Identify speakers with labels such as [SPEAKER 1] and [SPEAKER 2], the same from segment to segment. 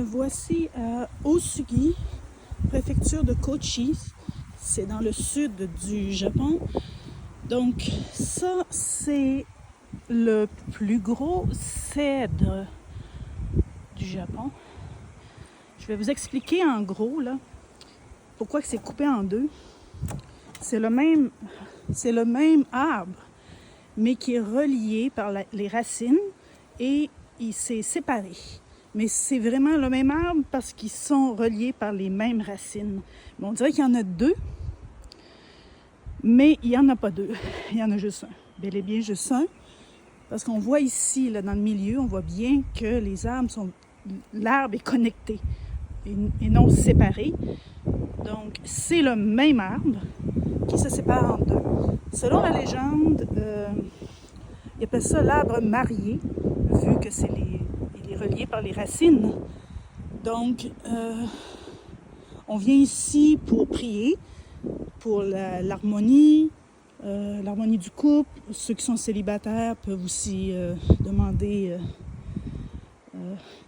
[SPEAKER 1] voici à Osugi, préfecture de Kochi. C'est dans le sud du Japon. Donc ça, c'est le plus gros cèdre du Japon. Je vais vous expliquer en gros là pourquoi c'est coupé en deux. C'est le même arbre, mais qui est relié par les racines et il s'est séparé. Mais c'est vraiment le même arbre parce qu'ils sont reliés par les mêmes racines. Bon, on dirait qu'il y en a deux, mais il n'y en a pas deux. Il y en a juste un. Bel et bien juste un. Parce qu'on voit ici, là, dans le milieu, on voit bien que l'arbre est connecté et non séparé. Donc, c'est le même arbre qui se sépare en deux. Selon la légende, ils appellent ça l'arbre marié, vu que il est relié par les racines. Donc, on vient ici pour prier, pour l'harmonie, l'harmonie du couple. Ceux qui sont célibataires peuvent aussi demander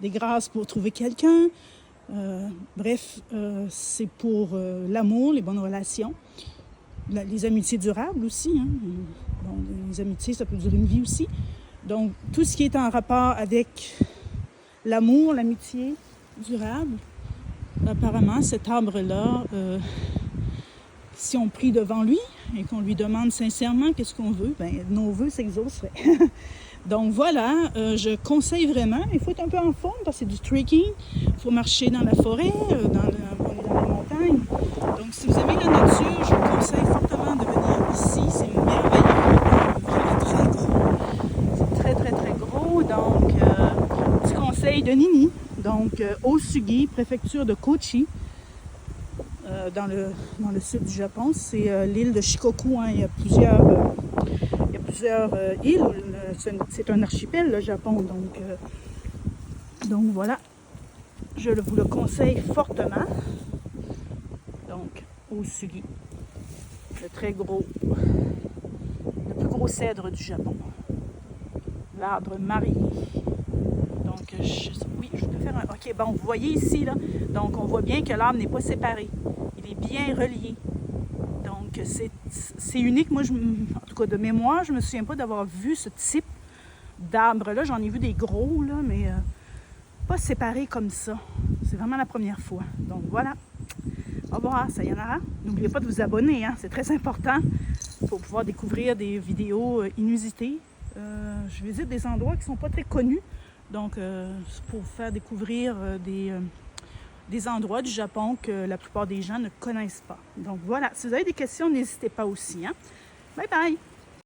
[SPEAKER 1] des grâces pour trouver quelqu'un. Bref, c'est pour l'amour, les bonnes relations, les amitiés durables aussi. Hein. Bon, les amitiés, ça peut durer une vie aussi. Donc, tout ce qui est en rapport avec l'amour, l'amitié durable, apparemment, cet arbre-là, si on prie devant lui et qu'on lui demande sincèrement qu'est-ce qu'on veut, ben nos vœux s'exauceraient. Donc voilà, je conseille vraiment. Il faut être un peu en forme parce que c'est du trekking. Il faut marcher dans la forêt, on est dans les montagnes. Donc si vous aimez la nature, je vous conseille fortement de venir ici. C'est merveilleux. C'est très gros. C'est très, très, très gros. Donc, petit conseil de Nini. Donc, Osugi, préfecture de Kochi, dans le sud du Japon. C'est l'île de Shikoku. Hein. Il y a plusieurs îles. C'est un archipel, le Japon. Donc voilà, je vous le conseille fortement. Donc, Osugi, le plus gros cèdre du Japon. L'arbre marié. Donc, oui, je peux faire un... OK, bon, vous voyez ici, là, donc on voit bien que l'arbre n'est pas séparé. Il est bien relié. Donc, c'est unique. Moi, en tout cas, de mémoire, je ne me souviens pas d'avoir vu ce type d'arbre-là. J'en ai vu des gros, là, mais pas séparés comme ça. C'est vraiment la première fois. Donc, voilà. Au revoir, sayonara. N'oubliez pas de vous abonner, hein, c'est très important pour pouvoir découvrir des vidéos inusitées. Je visite des endroits qui ne sont pas très connus. Donc, pour vous faire découvrir des endroits du Japon que la plupart des gens ne connaissent pas. Donc voilà, si vous avez des questions, n'hésitez pas aussi. Hein? Bye bye!